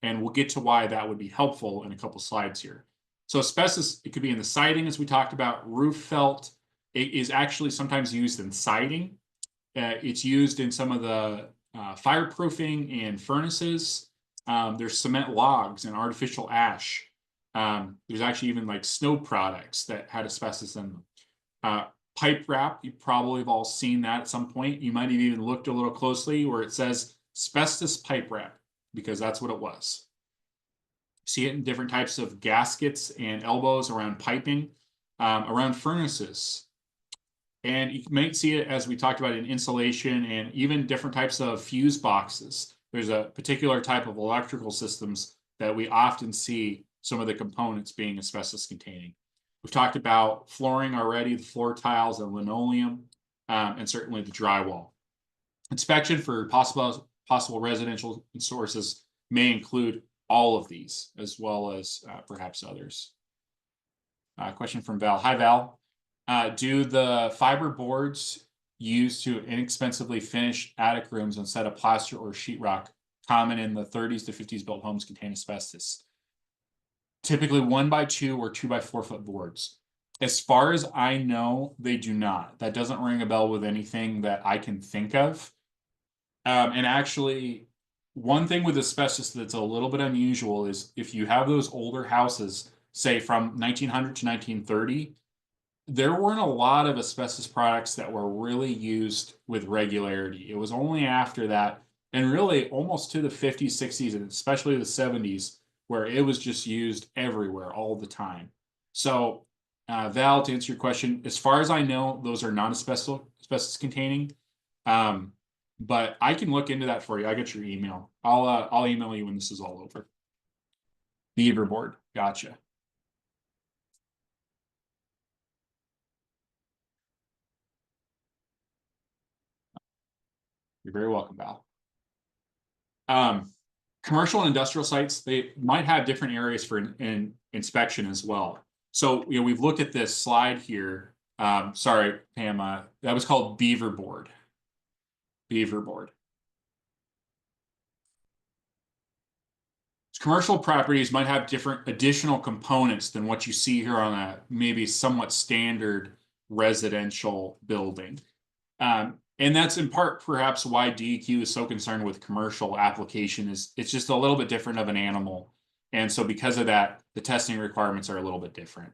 And we'll get to why that would be helpful in a couple slides here. So asbestos, it could be in the siding, as we talked about. Roof felt, it is actually sometimes used in siding. It's used in some of the fireproofing and furnaces. There's cement logs and artificial ash. There's actually even like snow products that had asbestos in them. Pipe wrap, you probably have all seen that at some point. You might have even looked a little closely where it says asbestos pipe wrap, because that's what it was. See it in different types of gaskets and elbows around piping, around furnaces. And you might see it, as we talked about, in insulation and even different types of fuse boxes. There's a particular type of electrical systems that we often see some of the components being asbestos containing. We've talked about flooring already, the floor tiles and linoleum, and certainly the drywall. Inspection for possible residential sources may include all of these, as well as perhaps others. Question from Val. Hi, Val. Do the fiber boards used to inexpensively finish attic rooms instead of plaster or sheetrock common in the 30s to 50s built homes contain asbestos? Typically 1x2 or 2x4 foot boards. As far as I know, they do not. That doesn't ring a bell with anything that I can think of. And actually, one thing with asbestos that's a little bit unusual is if you have those older houses, say from 1900 to 1930, there weren't a lot of asbestos products that were really used with regularity. It was only after that, and really almost to the 50s, 60s, and especially the 70s, where it was just used everywhere all the time. So, Val, to answer your question, as far as I know, those are non-asbestos containing. But I can look into that for you. I got your email. I'll email you when this is all over. Beaver board, gotcha. You're very welcome, Val. Commercial and industrial sites, they might have different areas for inspection as well. So, we've looked at this slide here. Sorry, Pam, that was called Beaver Board. Beaver Board. Commercial properties might have different additional components than what you see here on a maybe somewhat standard residential building. And that's in part perhaps why DEQ is so concerned with commercial application is it's just a little bit different of an animal. And so because of that, the testing requirements are a little bit different.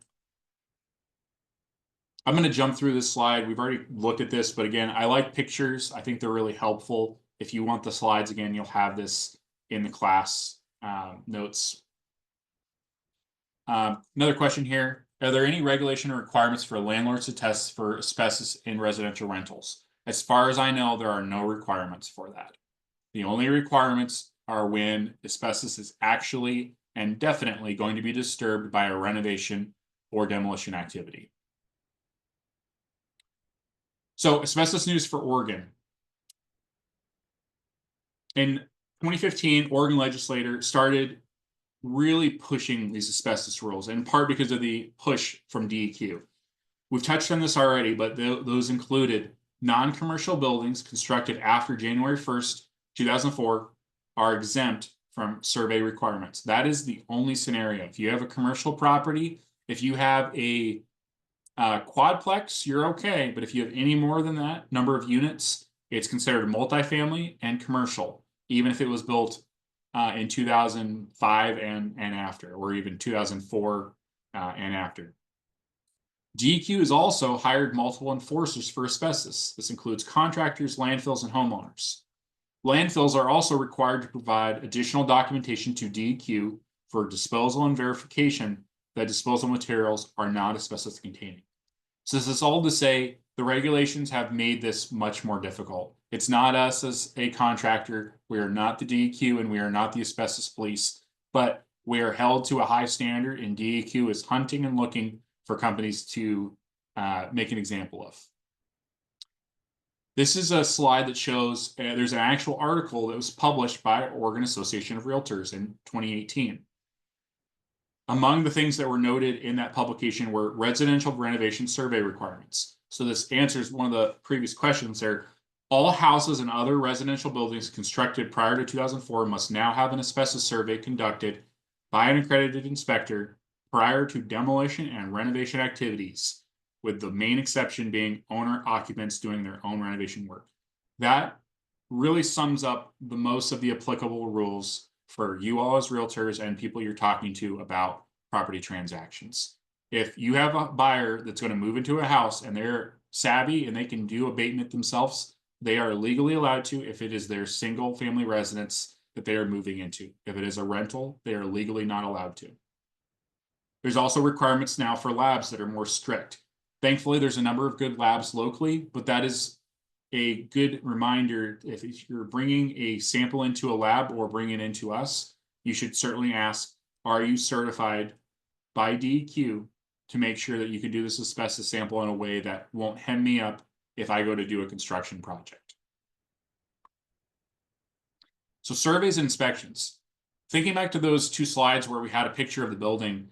I'm going to jump through this slide. We've already looked at this, but again, I like pictures. I think they're really helpful. If you want the slides again, you'll have this in the class notes. Another question here. Are there any regulation or requirements for landlords to test for asbestos in residential rentals? As far as I know, there are no requirements for that. The only requirements are when asbestos is actually and definitely going to be disturbed by a renovation or demolition activity. So, asbestos news for Oregon. In 2015, Oregon legislator started really pushing these asbestos rules, in part because of the push from DEQ. We've touched on this already, but those included non-commercial buildings constructed after January 1st, 2004 are exempt from survey requirements. That is the only scenario. If you have a commercial property, if you have a quadplex, you're okay. But if you have any more than that number of units, it's considered multifamily and commercial, even if it was built in 2005 and after, or even 2004 and after. DEQ has also hired multiple enforcers for asbestos. This includes contractors, landfills, and homeowners. Landfills are also required to provide additional documentation to DEQ for disposal and verification that disposal materials are not asbestos containing. So this is all to say the regulations have made this much more difficult. It's not us as a contractor. We are not the DEQ and we are not the asbestos police, but we are held to a high standard, and DEQ is hunting and looking for companies to make an example of. This is a slide that shows there's an actual article that was published by Oregon Association of Realtors in 2018. Among the things that were noted in that publication were residential renovation survey requirements. So this answers one of the previous questions there. All houses and other residential buildings constructed prior to 2004 must now have an asbestos survey conducted by an accredited inspector prior to demolition and renovation activities, with the main exception being owner occupants doing their own renovation work. That really sums up the most of the applicable rules for you all as realtors and people you're talking to about property transactions. If you have a buyer that's going to move into a house and they're savvy and they can do abatement themselves, they are legally allowed to if it is their single family residence that they are moving into. If it is a rental, they are legally not allowed to. There's also requirements now for labs that are more strict. Thankfully, there's a number of good labs locally, but that is a good reminder. If you're bringing a sample into a lab or bringing it into us, you should certainly ask, are you certified by DEQ to make sure that you can do this asbestos sample in a way that won't hem me up if I go to do a construction project. So surveys and inspections. Thinking back to those two slides where we had a picture of the building,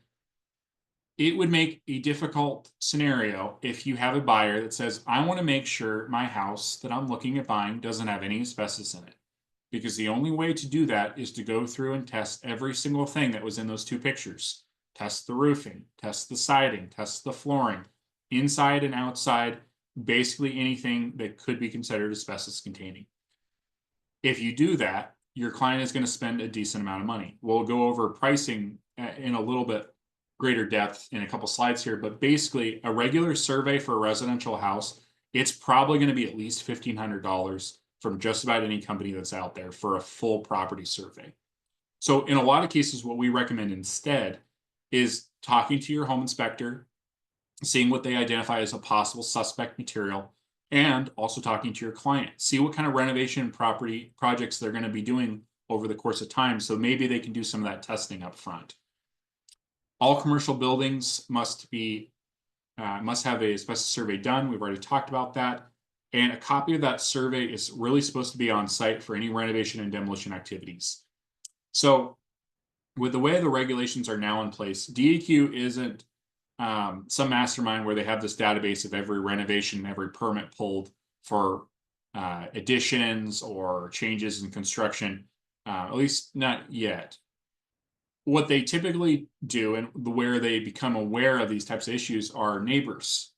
it would make a difficult scenario if you have a buyer that says, I want to make sure my house that I'm looking at buying doesn't have any asbestos in it. Because the only way to do that is to go through and test every single thing that was in those two pictures. Test the roofing, test the siding, test the flooring, inside and outside, basically anything that could be considered asbestos containing. If you do that, your client is going to spend a decent amount of money. We'll go over pricing in a little bit greater depth in a couple slides here, but basically a regular survey for a residential house, it's probably going to be at least $1,500 from just about any company that's out there for a full property survey. So in a lot of cases, what we recommend instead is talking to your home inspector, seeing what they identify as a possible suspect material, and also talking to your client. See what kind of renovation property projects they're going to be doing over the course of time, so maybe they can do some of that testing up front. All commercial buildings must have a asbestos survey done. We've already talked about that. And a copy of that survey is really supposed to be on site for any renovation and demolition activities. So with the way the regulations are now in place, DEQ isn't some mastermind where they have this database of every renovation, every permit pulled for additions or changes in construction. At least not yet. What they typically do and where they become aware of these types of issues are neighbors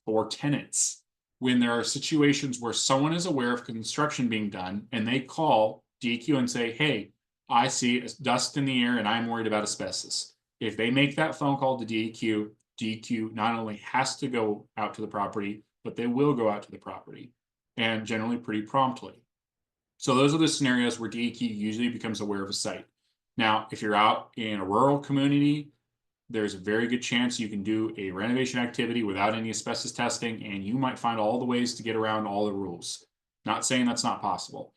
or tenants. When there are situations where someone is aware of construction being done and they call DEQ and say, hey, I see dust in the air and I'm worried about asbestos. If they make that phone call to DEQ, DEQ not only has to go out to the property, but they will go out to the property, and generally pretty promptly. So those are the scenarios where DEQ usually becomes aware of a site. Now, if you're out in a rural community, there's a very good chance you can do a renovation activity without any asbestos testing, and you might find all the ways to get around all the rules. Not saying that's not possible.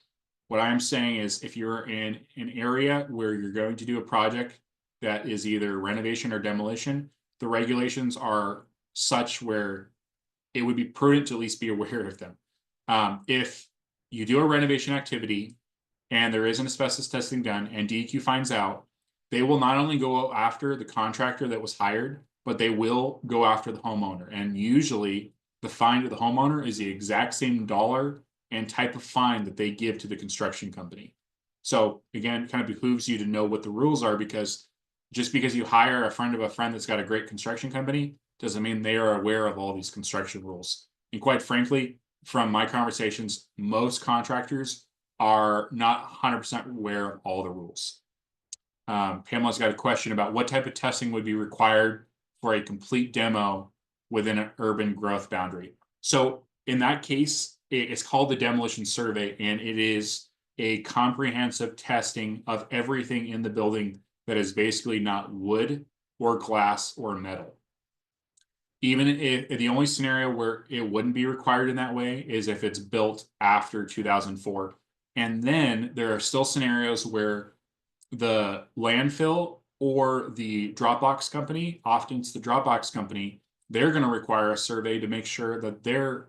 What I'm saying is if you're in an area where you're going to do a project that is either renovation or demolition, the regulations are such where it would be prudent to at least be aware of them. If you do a renovation activity and there is an asbestos testing done and DEQ finds out, they will not only go after the contractor that was hired, but they will go after the homeowner. And usually the fine to the homeowner is the exact same dollar and type of fine that they give to the construction company. So again, it kind of behooves you to know what the rules are, because just because you hire a friend of a friend that's got a great construction company doesn't mean they are aware of all these construction rules. And quite frankly, from my conversations, most contractors are not 100% aware of all the rules. Pamela's got a question about what type of testing would be required for a complete demo within an urban growth boundary. So in that case, it's called the demolition survey, and it is a comprehensive testing of everything in the building that is basically not wood or glass or metal. Even if the only scenario where it wouldn't be required in that way is if it's built after 2004. And then there are still scenarios where the landfill or the Dropbox company, often it's the Dropbox company, they're going to require a survey to make sure that their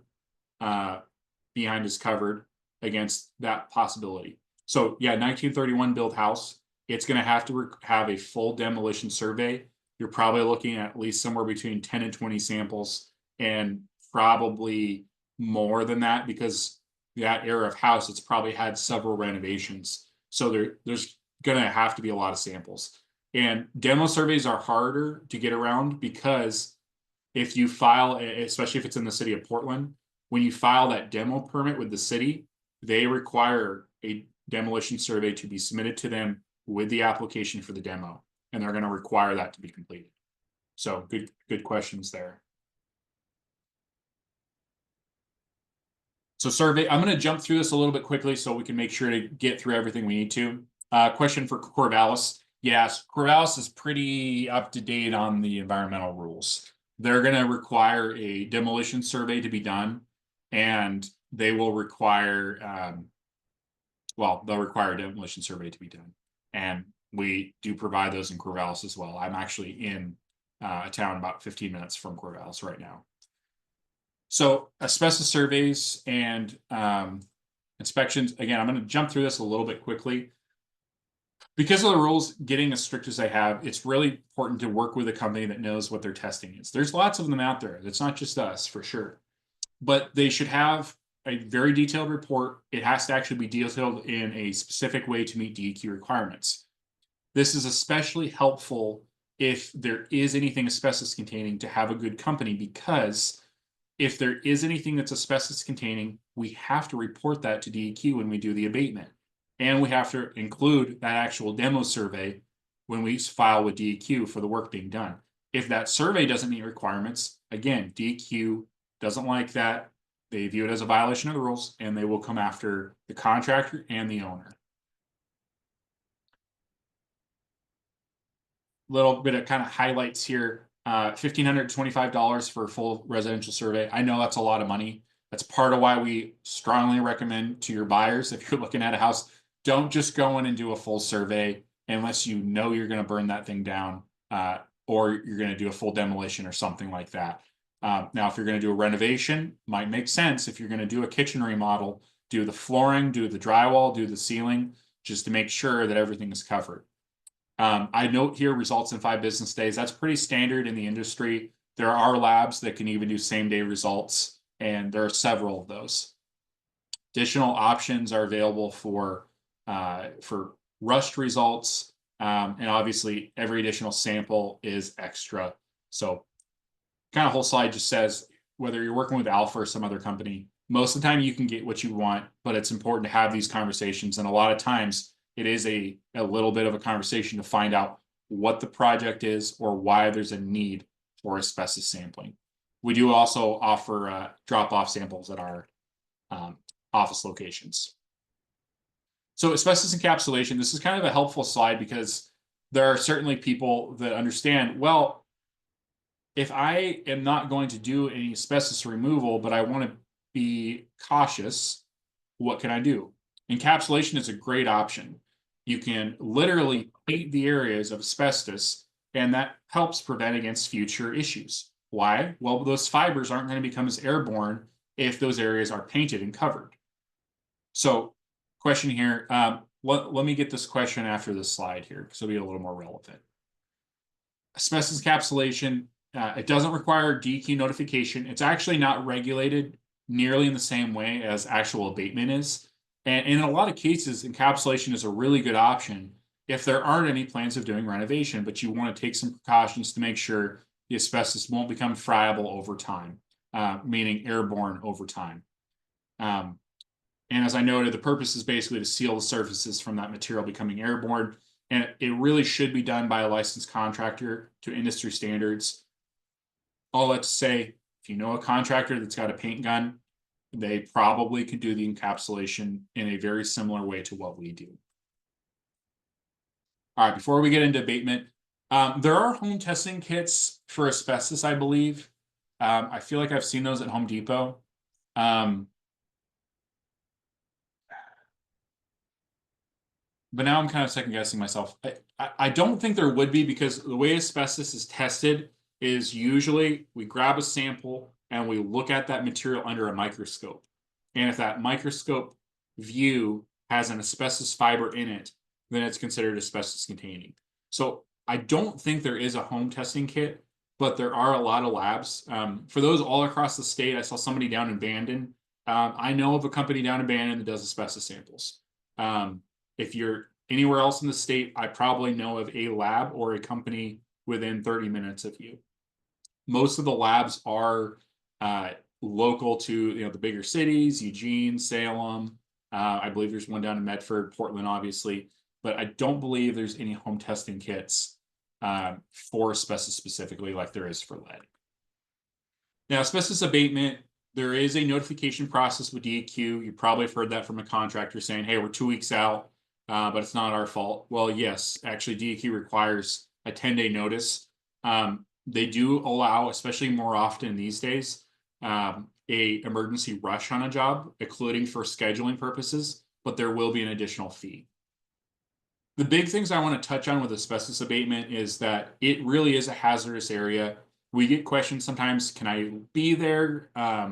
behind is covered against that possibility. So yeah, 1931 built house, it's going to have to have a full demolition survey. You're probably looking at least somewhere between 10 and 20 samples, and probably more than that, because that era of house, it's probably had several renovations. So there's going to have to be a lot of samples. And demo surveys are harder to get around, because if you file, especially if it's in the city of Portland, when you file that demo permit with the city, they require a demolition survey to be submitted to them with the application for the demo, and they're going to require that to be completed. So good questions there. So survey, I'm going to jump through this a little bit quickly so we can make sure to get through everything we need to. Question for Corvallis. Yes, Corvallis is pretty up to date on the environmental rules. They're going to require a demolition survey to be done, and they will require, they'll require a demolition survey to be done. And we do provide those in Corvallis as well. I'm actually in a town about 15 minutes from Corvallis right now. So asbestos surveys and inspections, again, I'm going to jump through this a little bit quickly. Because of the rules getting as strict as they have, it's really important to work with a company that knows what their testing is. There's lots of them out there. It's not just us, for sure. But they should have a very detailed report. It has to actually be detailed in a specific way to meet DEQ requirements. This is especially helpful if there is anything asbestos containing, to have a good company, because if there is anything that's asbestos containing, we have to report that to DEQ when we do the abatement. And we have to include that actual demo survey when we file with DEQ for the work being done. If that survey doesn't meet requirements, again, DEQ doesn't like that. They view it as a violation of the rules, and they will come after the contractor and the owner. Little bit of kind of highlights here. $1,525 for a full residential survey. I know that's a lot of money. That's part of why we strongly recommend to your buyers, if you're looking at a house, don't just go in and do a full survey unless you know you're going to burn that thing down, or you're going to do a full demolition or something like that. Now, if you're going to do a renovation, might make sense. If you're going to do a kitchen remodel, do the flooring, do the drywall, do the ceiling, just to make sure that everything is covered. I note here results in 5 business days. That's pretty standard in the industry. There are labs that can even do same-day results, and there are several of those. Additional options are available for rushed results, and obviously every additional sample is extra. So kind of whole slide just says whether you're working with Alpha or some other company, most of the time you can get what you want, but it's important to have these conversations. And a lot of times it is a little bit of a conversation to find out what the project is or why there's a need for asbestos sampling. We do also offer drop-off samples at our office locations. So asbestos encapsulation, this is kind of a helpful slide because there are certainly people that understand, well, if I am not going to do any asbestos removal, but I want to be cautious, what can I do? Encapsulation is a great option. You can literally paint the areas of asbestos, and that helps prevent against future issues. Why? Well, those fibers aren't going to become as airborne if those areas are painted and covered. So, question here, let me get this question after this slide here, because it'll be a little more relevant. Asbestos encapsulation, it doesn't require DEQ notification. It's actually not regulated nearly in the same way as actual abatement is. And in a lot of cases, encapsulation is a really good option if there aren't any plans of doing renovation, but you want to take some precautions to make sure the asbestos won't become friable over time, meaning airborne over time. And as I noted, the purpose is basically to seal the surfaces from that material becoming airborne. And it really should be done by a licensed contractor to industry standards. All that to say, if you know a contractor that's got a paint gun, they probably could do the encapsulation in a very similar way to what we do. All right, before we get into abatement, there are home testing kits for asbestos, I believe. I feel like I've seen those at Home Depot. But now I'm kind of second guessing myself. I don't think there would be, because the way asbestos is tested is usually we grab a sample and we look at that material under a microscope. And if that microscope view has an asbestos fiber in it, then it's considered asbestos containing. So I don't think there is a home testing kit, but there are a lot of labs. For those all across the state, I saw somebody down in Bandon. I know of a company down in Bandon that does asbestos samples. If you're anywhere else in the state, I probably know of a lab or a company within 30 minutes of you. Most of the labs are local to the bigger cities, Eugene, Salem. I believe there's one down in Medford, Portland, obviously, but I don't believe there's any home testing kits for asbestos specifically like there is for lead. Now, asbestos abatement, there is a notification process with DEQ. You probably have heard that from a contractor saying, hey, we're 2 weeks out, but it's not our fault. Well, yes, actually DEQ requires a 10-day notice. They do allow, especially more often these days, a emergency rush on a job, including for scheduling purposes, but there will be an additional fee. The big things I want to touch on with asbestos abatement is that it really is a hazardous area. We get questions sometimes, can I be there? I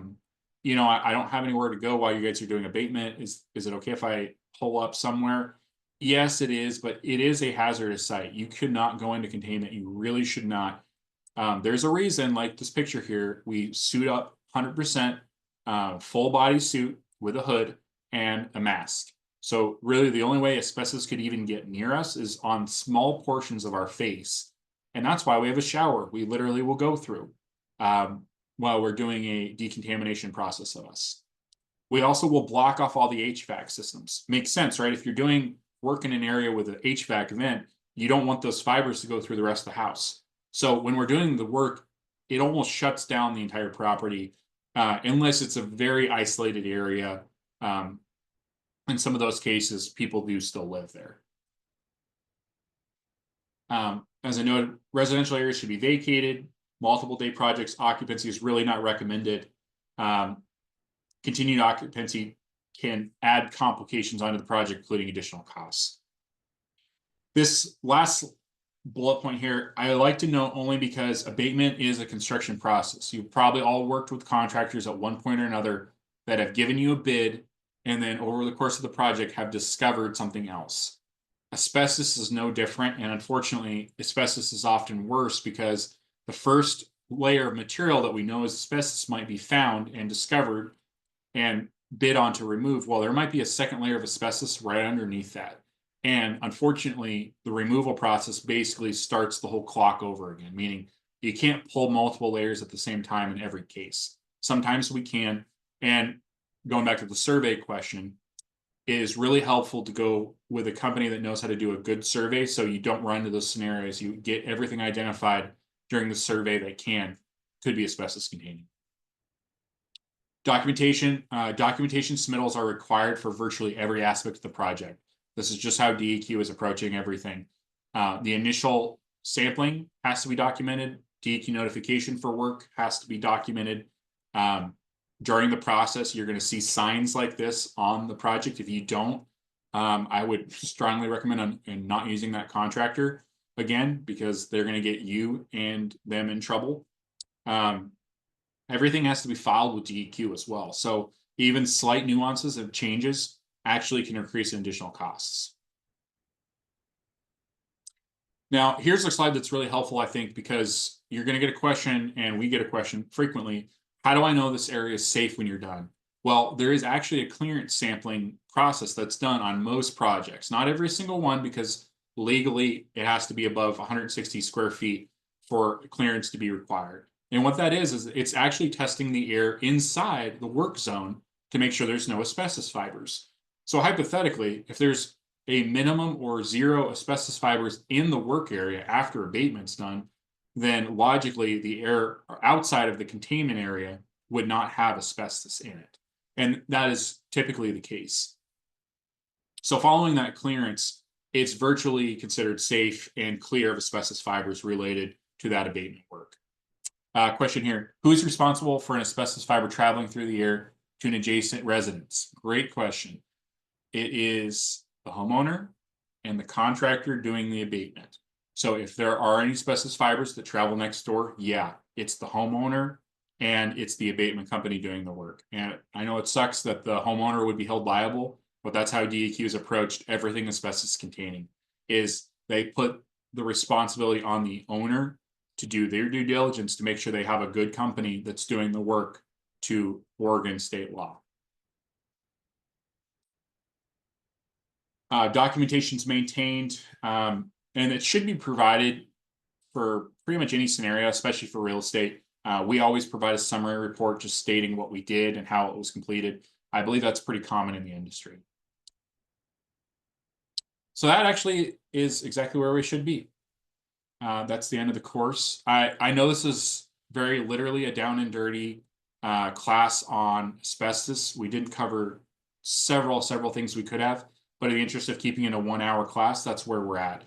don't have anywhere to go while you guys are doing abatement. Is it okay if I pull up somewhere? Yes, it is, but it is a hazardous site. You could not go into containment. You really should not. There's a reason, like this picture here, we suit up 100%, full body suit with a hood and a mask. So really the only way asbestos could even get near us is on small portions of our face. And that's why we have a shower we literally will go through while we're doing a decontamination process of us. We also will block off all the HVAC systems. Makes sense, right? If you're doing work in an area with an HVAC vent, you don't want those fibers to go through the rest of the house. So when we're doing the work, it almost shuts down the entire property unless it's a very isolated area. In some of those cases, people do still live there. As I noted, residential areas should be vacated. Multiple day projects occupancy is really not recommended. Continued occupancy can add complications onto the project, including additional costs. This last bullet point here, I like to note only because abatement is a construction process. You've probably all worked with contractors at one point or another that have given you a bid and then over the course of the project have discovered something else. Asbestos is no different, and unfortunately, asbestos is often worse because the first layer of material that we know is asbestos might be found and discovered and bid on to remove, well, there might be a second layer of asbestos right underneath that. And unfortunately, the removal process basically starts the whole clock over again, meaning you can't pull multiple layers at the same time in every case. Sometimes we can. And going back to the survey question, it is really helpful to go with a company that knows how to do a good survey so you don't run into those scenarios. You get everything identified during the survey that could be asbestos containing. Documentation submittals are required for virtually every aspect of the project. This is just how DEQ is approaching everything. The initial sampling has to be documented. DEQ notification for work has to be documented. During the process, you're going to see signs like this on the project. If you don't, I would strongly recommend not using that contractor again, because they're going to get you and them in trouble. Everything has to be filed with DEQ as well. So even slight nuances of changes actually can increase in additional costs. Now, here's a slide that's really helpful, I think, because you're going to get a question, and we get a question frequently. How do I know this area is safe when you're done? Well, there is actually a clearance sampling process that's done on most projects. Not every single one, because legally it has to be above 160 square feet for clearance to be required. And what that is it's actually testing the air inside the work zone to make sure there's no asbestos fibers. So hypothetically, if there's a minimum or zero asbestos fibers in the work area after abatement's done, then logically the air outside of the containment area would not have asbestos in it. And that is typically the case. So following that clearance, it's virtually considered safe and clear of asbestos fibers related to that abatement work. Question here, who is responsible for an asbestos fiber traveling through the air to an adjacent residence? Great question. It is the homeowner and the contractor doing the abatement. So if there are any asbestos fibers that travel next door, yeah, it's the homeowner and it's the abatement company doing the work. And I know it sucks that the homeowner would be held liable, but that's how DEQ has approached everything asbestos containing, is they put the responsibility on the owner to do their due diligence to make sure they have a good company that's doing the work to Oregon state law. Documentation's maintained, and it should be provided for pretty much any scenario, especially for real estate. We always provide a summary report just stating what we did and how it was completed. I believe that's pretty common in the industry. So that actually is exactly where we should be. That's the end of the course. I know this is very literally a down and dirty class on asbestos. We didn't cover several things we could have, but in the interest of keeping it a 1 hour class, that's where we're at.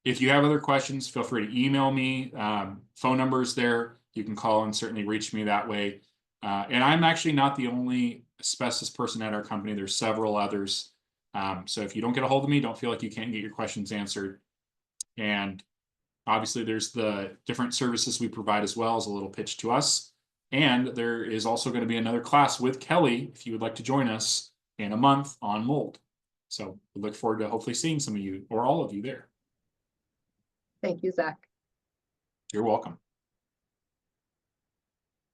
If you have other questions, feel free to email me. Phone number is there. You can call and certainly reach me that way. And I'm actually not the only asbestos person at our company. There's several others. So if you don't get a hold of me, don't feel like you can't get your questions answered. And obviously there's the different services we provide as well as a little pitch to us. And there is also going to be another class with Kelly, if you would like to join us, in a month on mold. So we look forward to hopefully seeing some of you or all of you there. Thank you, Zach. You're welcome.